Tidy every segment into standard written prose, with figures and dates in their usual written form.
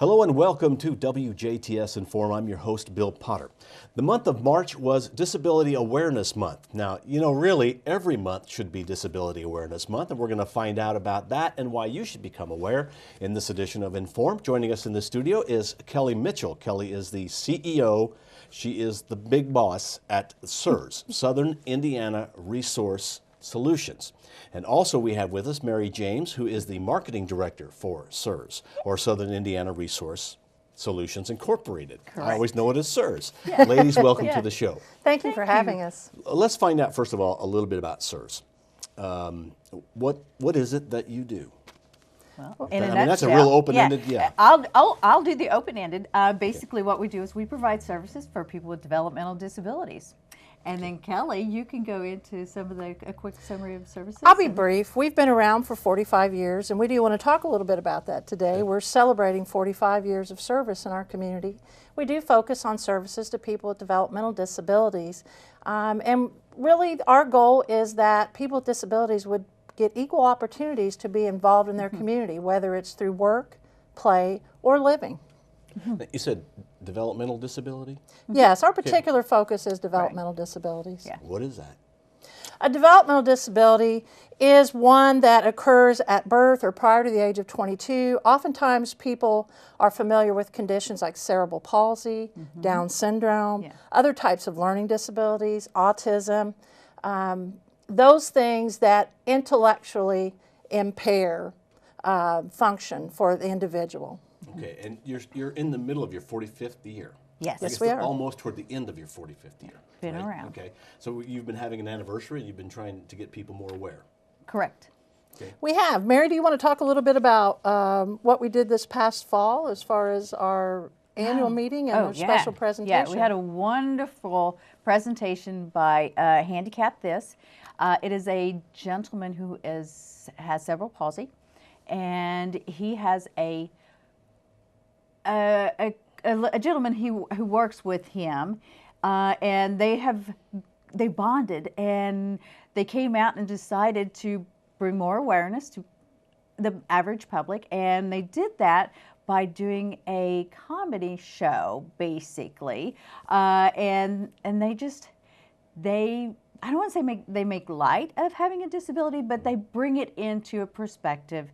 Hello and welcome to WJTS in Form. I'm your host, Bill Potter. The month of March was Disability Awareness Month. Now, really every month should be Disability Awareness Month, and we're going to find out about that and why you should become aware in this edition of Inform. Joining us in the studio is Kelly Mitchell. Kelly is the CEO. She is the big boss at SIRS, Southern Indiana Resource Solutions. And also we have with us Mary James, who is the marketing director for SIRS, or Southern Indiana Resource Solutions Incorporated. Correct. I always know it as SIRS. Yeah. Ladies, welcome Yeah. to the show. Thank you for having us. Let's find out, first of all, a little bit about SIRS. What is it that you do? Well, in a nutshell, that's a real open-ended, I'll do the open-ended. Basically, what we do is we provide services for people with developmental disabilities. And then Kelly, you can go into some of a quick summary of services. I'll be brief. We've been around for 45 years, and we do want to talk a little bit about that today. Okay. We're celebrating 45 years of service in our community. We do focus on services to people with developmental disabilities. And really, our goal is that people with disabilities would get equal opportunities to be involved in their community, whether it's through work, play, or living. You said developmental disability? Yes, our particular focus is developmental disabilities. Yeah. What is that? A developmental disability is one that occurs at birth or prior to the age of 22. Oftentimes people are familiar with conditions like cerebral palsy, Down syndrome, other types of learning disabilities, autism, those things that intellectually impair function for the individual. Okay, and you're in the middle of your 45th year. Yes. I Yes, guess we are. Almost toward the end of your 45th year. Been around. Okay, so you've been having an anniversary and you've been trying to get people more aware. Correct. Okay. We have. Mary, do you want to talk a little bit about what we did this past fall as far as our annual meeting and our special presentation? Yeah, we had a wonderful presentation by Handicap This. It is a gentleman who has cerebral palsy, and he has a gentleman who works with him, and they bonded, and they came out and decided to bring more awareness to the average public, and they did that by doing a comedy show, basically, and they I don't want to say they make light of having a disability, but they bring it into a perspective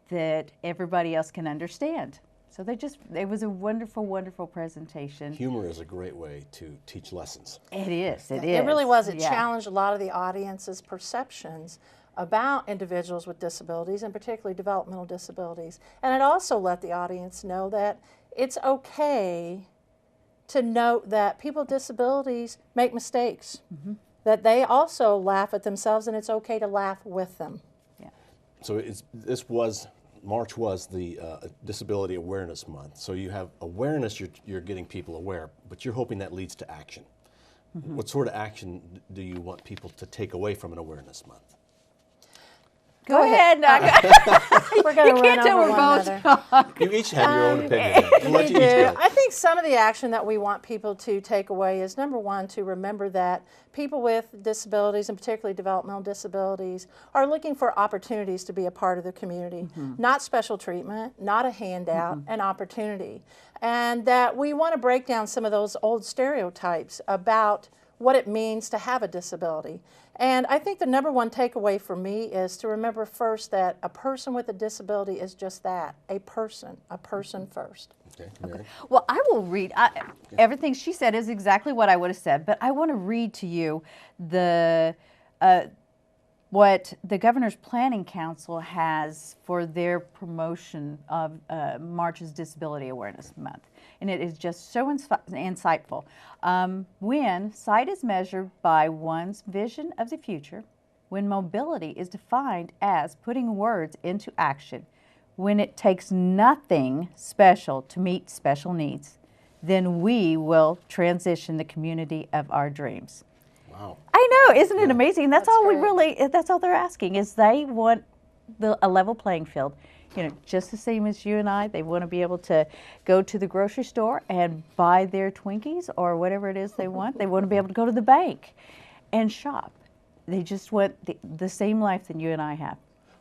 that everybody else can understand. So it was a wonderful, wonderful presentation. Humor is a great way to teach lessons. It is. It really was. It challenged a lot of the audience's perceptions about individuals with disabilities, and particularly developmental disabilities. And it also let the audience know that it's okay to note that people with disabilities make mistakes, that they also laugh at themselves, and it's okay to laugh with them. Yeah. So March was the Disability Awareness Month. So you have awareness, you're getting people aware, but you're hoping that leads to action. What sort of action do you want people to take away from an Awareness Month? Go ahead. We're going to run over one another. You each have your own opinion. We'll let We you each do. go. I think some of the action that we want people to take away is, number one, to remember that people with disabilities, and particularly developmental disabilities, are looking for opportunities to be a part of the community. Not special treatment, not a handout, an opportunity. And that we want to break down some of those old stereotypes about what it means to have a disability. And I think the number one takeaway for me is to remember first that a person with a disability is just that, a person first. Okay, Mary? Well, I will read. Everything she said is exactly what I would have said, but I want to read to you what the Governor's Planning Council has for their promotion of March's Disability Awareness Month. And it is just so insightful. When sight is measured by one's vision of the future, when mobility is defined as putting words into action, when it takes nothing special to meet special needs, then we will transition the community of our dreams. Wow. I know, isn't it amazing? That's all great. that's all they're asking, is they want a level playing field. Just the same as you and I, they want to be able to go to the grocery store and buy their Twinkies or whatever it is they want. They want to be able to go to the bank and shop. They just want the same life that you and I have,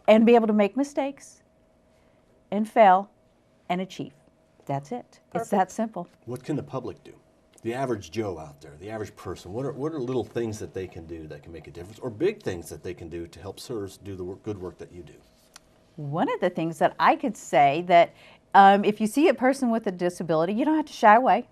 and be able to make mistakes and fail and achieve. That's it. It's that simple. What can the public do? The average Joe out there, the average person, what are little things that they can do that can make a difference, or big things that they can do to help CSRS do the good work that you do? One of the things that I could say that if you see a person with a disability, you don't have to shy away.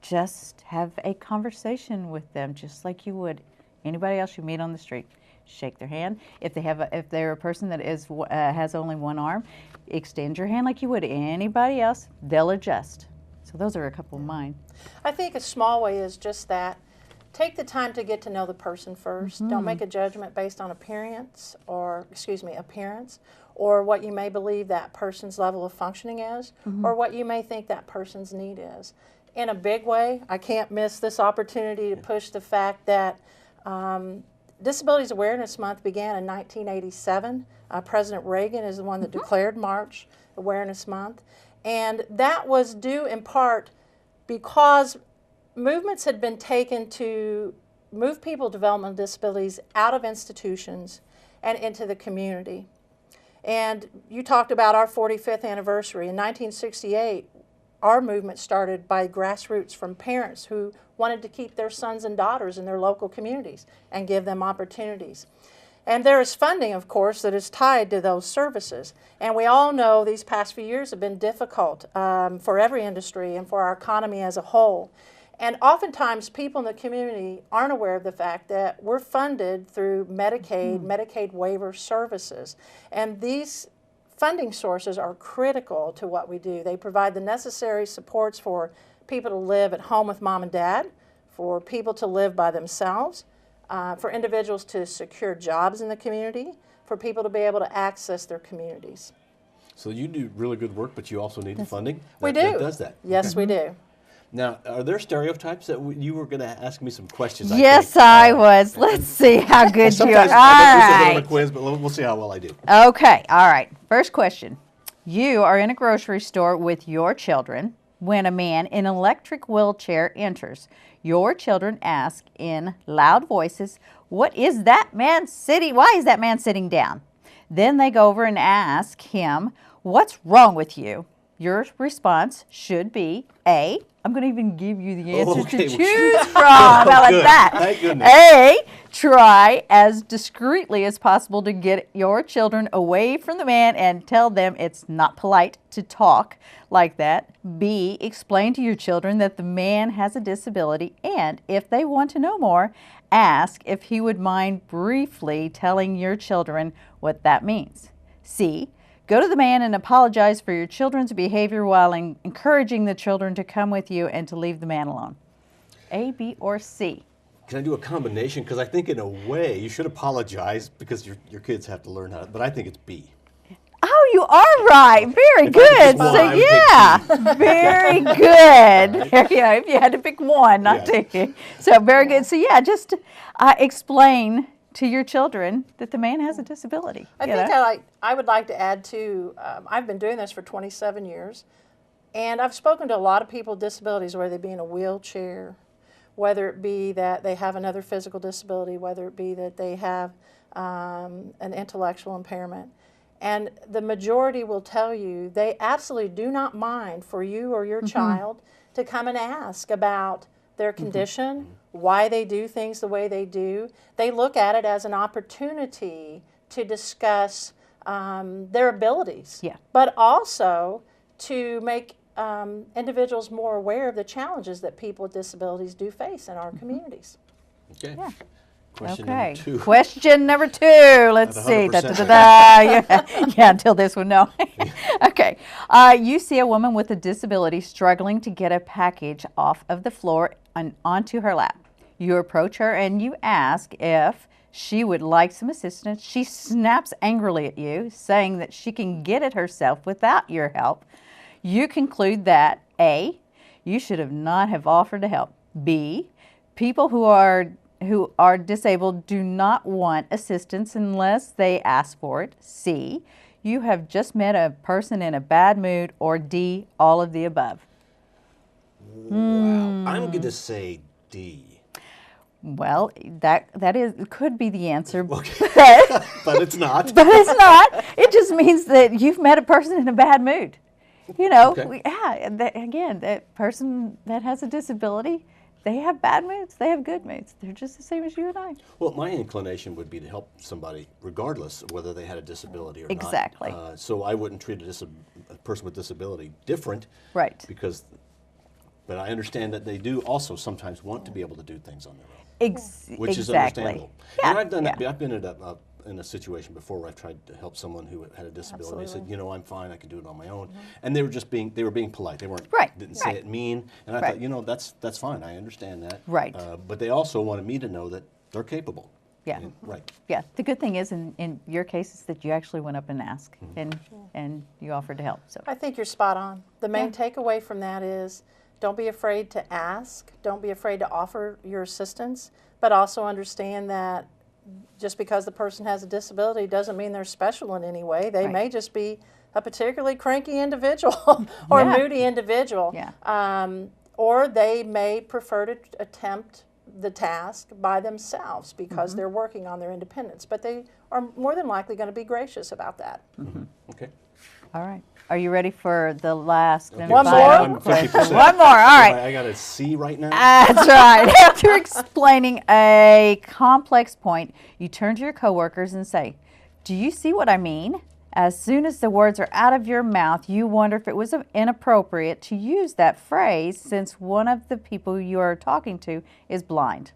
Just have a conversation with them, just like you would anybody else you meet on the street. Shake their hand. If they're a person that has only one arm, extend your hand like you would anybody else. They'll adjust. So those are a couple of mine. I think a small way is just that. Take the time to get to know the person first. Don't make a judgment based on appearance or what you may believe that person's level of functioning is, or what you may think that person's need is. In a big way, I can't miss this opportunity to push the fact that Disabilities Awareness Month began in 1987. President Reagan is the one that declared March Awareness Month. And that was due in part because movements had been taken to move people with developmental disabilities out of institutions and into the community. And you talked about our 45th anniversary. In 1968, our movement started by grassroots from parents who wanted to keep their sons and daughters in their local communities and give them opportunities. And there is funding, of course, that is tied to those services. And we all know these past few years have been difficult for every industry and for our economy as a whole. And oftentimes people in the community aren't aware of the fact that we're funded through Medicaid, Medicaid waiver services. And these funding sources are critical to what we do. They provide the necessary supports for people to live at home with mom and dad, for people to live by themselves, for individuals to secure jobs in the community, for people to be able to access their communities. So you do really good work, but you also need the funding? We do. That does that? Yes, we do. Now, are there stereotypes that you were going to ask me some questions? Yes, I was. Let's see how good you are. Sometimes All I make this a bit of right. a quiz, but we'll see how well I do. Okay, all right. First question. You are in a grocery store with your children when a man in an electric wheelchair enters. Your children ask in loud voices, "What is that man sitting? Why is that man sitting down?" Then they go over and ask him, "What's wrong with you?" Your response should be A. I'm going to even give you the answers to choose from. How about that? Thank goodness. A. Try as discreetly as possible to get your children away from the man and tell them it's not polite to talk like that. B. Explain to your children that the man has a disability, and if they want to know more, ask if he would mind briefly telling your children what that means. C. Go to the man and apologize for your children's behavior while encouraging the children to come with you and to leave the man alone. A, B, or C? Can I do a combination? Because I think in a way you should apologize because your kids have to learn how to, but I think it's B. Oh, you are right. Very good. So yeah, very good. Yeah, if you had to pick one, not two. So very good. So yeah, just explain to your children that the man has a disability. I would like to add too, I've been doing this for 27 years, and I've spoken to a lot of people with disabilities, whether they be in a wheelchair, whether it be that they have another physical disability, whether it be that they have an intellectual impairment. And the majority will tell you they absolutely do not mind for you or your child to come and ask about their condition, why they do things the way they do. They look at it as an opportunity to discuss their abilities, but also to make individuals more aware of the challenges that people with disabilities do face in our communities. Okay. Yeah. Question number two. Question number two. Let's see. Yeah, until this one, no. Okay. You see a woman with a disability struggling to get a package off of the floor and onto her lap. You approach her and you ask if she would like some assistance. She snaps angrily at you, saying that she can get it herself without your help. You conclude that A, you should have not have offered to help. B, people who are disabled do not want assistance unless they ask for it. C, you have just met a person in a bad mood. Or D, all of the above. Wow. I'm going to say D. Well, that could be the answer, Okay. But it's not. But it's not. It just means that you've met a person in a bad mood. You know, Okay. again, that person that has a disability, they have bad moods, they have good moods. They're just the same as you and I. Well, my inclination would be to help somebody regardless of whether they had a disability or Exactly. not. So I wouldn't treat a person with disability different. Right. But I understand that they do also sometimes want to be able to do things on their own, which is Exactly. understandable. Yeah. And I've done that. Yeah. I've been in a situation before where I've tried to help someone who had a disability. They said, Absolutely. you know, I'm fine, I can do it on my own. And they were just being polite. They weren't Right, didn't say right. it mean. And I Right. thought, you know, that's fine. I understand that. Right. But they also wanted me to know that they're capable. Yeah. Right. Yeah. The good thing is, in your case, is that you actually went up and asked, and you offered to help. So I think you're spot on. The main Yeah. takeaway from that is don't be afraid to ask, don't be afraid to offer your assistance, but also understand that just because the person has a disability doesn't mean they're special in any way. They Right. may just be a particularly cranky individual or Yeah. moody individual. Yeah. Or they may prefer to attempt the task by themselves because they're working on their independence. But they are more than likely going to be gracious about that. Okay. all right. Are you ready for the last and One final more? question? 50%. One more. All right. I got a C right now. That's right. After explaining a complex point, you turn to your coworkers and say, "Do you see what I mean?" As soon as the words are out of your mouth, you wonder if it was inappropriate to use that phrase since one of the people you are talking to is blind.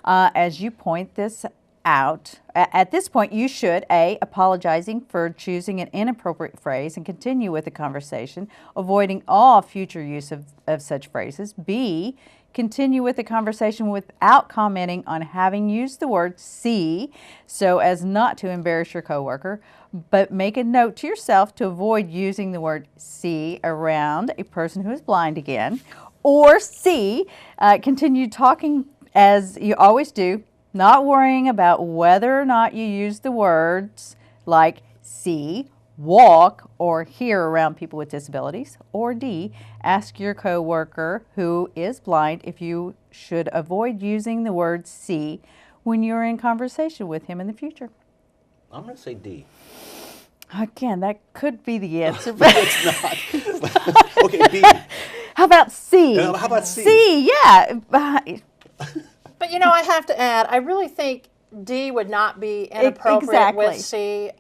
As you point this out, at this point you should A, apologizing for choosing an inappropriate phrase and continue with the conversation, avoiding all future use of such phrases. B, continue with the conversation without commenting on having used the word see so as not to embarrass your coworker, but make a note to yourself to avoid using the word see around a person who is blind again. Or C, continue talking as you always do, not worrying about whether or not you use the words like see, walk, or hear around people with disabilities. Or D, ask your coworker who is blind if you should avoid using the word see when you're in conversation with him in the future. I'm going to say D. Again, that could be the answer, but It's not. Okay, B. how about C? How about C? C, yeah. But you know, I have to add, I really think D would not be inappropriate Exactly. with C.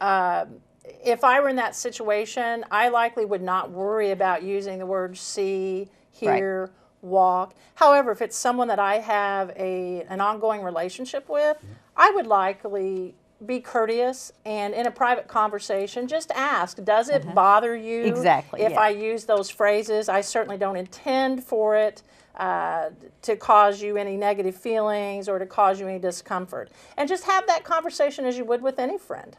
If I were in that situation, I likely would not worry about using the word see, hear, walk. However, if it's someone that I have an ongoing relationship with, I would likely be courteous and in a private conversation just ask, does it bother you Exactly, if yeah. I use those phrases? I certainly don't intend for it to cause you any negative feelings or to cause you any discomfort. And just have that conversation as you would with any friend.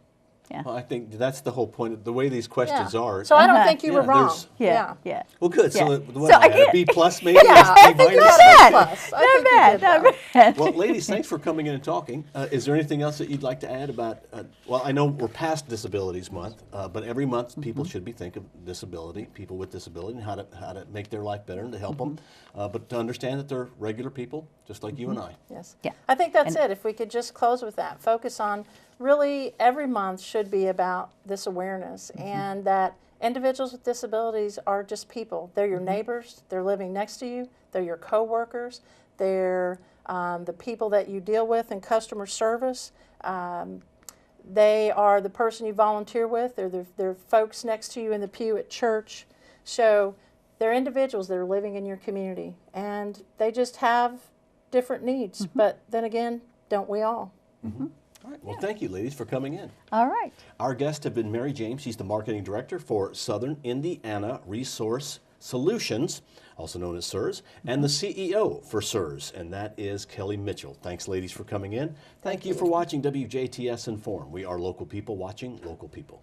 Well, I think that's the whole point of the way these questions are. So I don't think you were Yeah, wrong. there's- Yeah. Well, good. Yeah. So, what, So I had a again- B plus maybe? Yeah, B I think you minus? got a plus. I think Not you bad, did not well. bad. Well, ladies, thanks for coming in and talking. Is there anything else that you'd like to add about, well, I know we're past Disabilities Month, but every month people should be thinking of disability, people with disability, and how to make their life better and to help them, but to understand that they're regular people, just like you and I. Yes. Yeah. I think that's it. If we could just close with that, focus on really every month should be about this awareness and that individuals with disabilities are just people. They're your neighbors. They're living next to you. They're your coworkers. They're the people that you deal with in customer service. They are the person you volunteer with. They're folks next to you in the pew at church. So they're individuals that are living in your community, and they just have different needs. But then again, don't we all? All right. Well, thank you, ladies, for coming in. All right. Our guests have been Mary James. She's the marketing director for Southern Indiana Resource Solutions, also known as SIRS, and the CEO for SIRS, and that is Kelly Mitchell. Thanks, ladies, for coming in. Thank you for watching WJTS in.form. We are local people watching local people.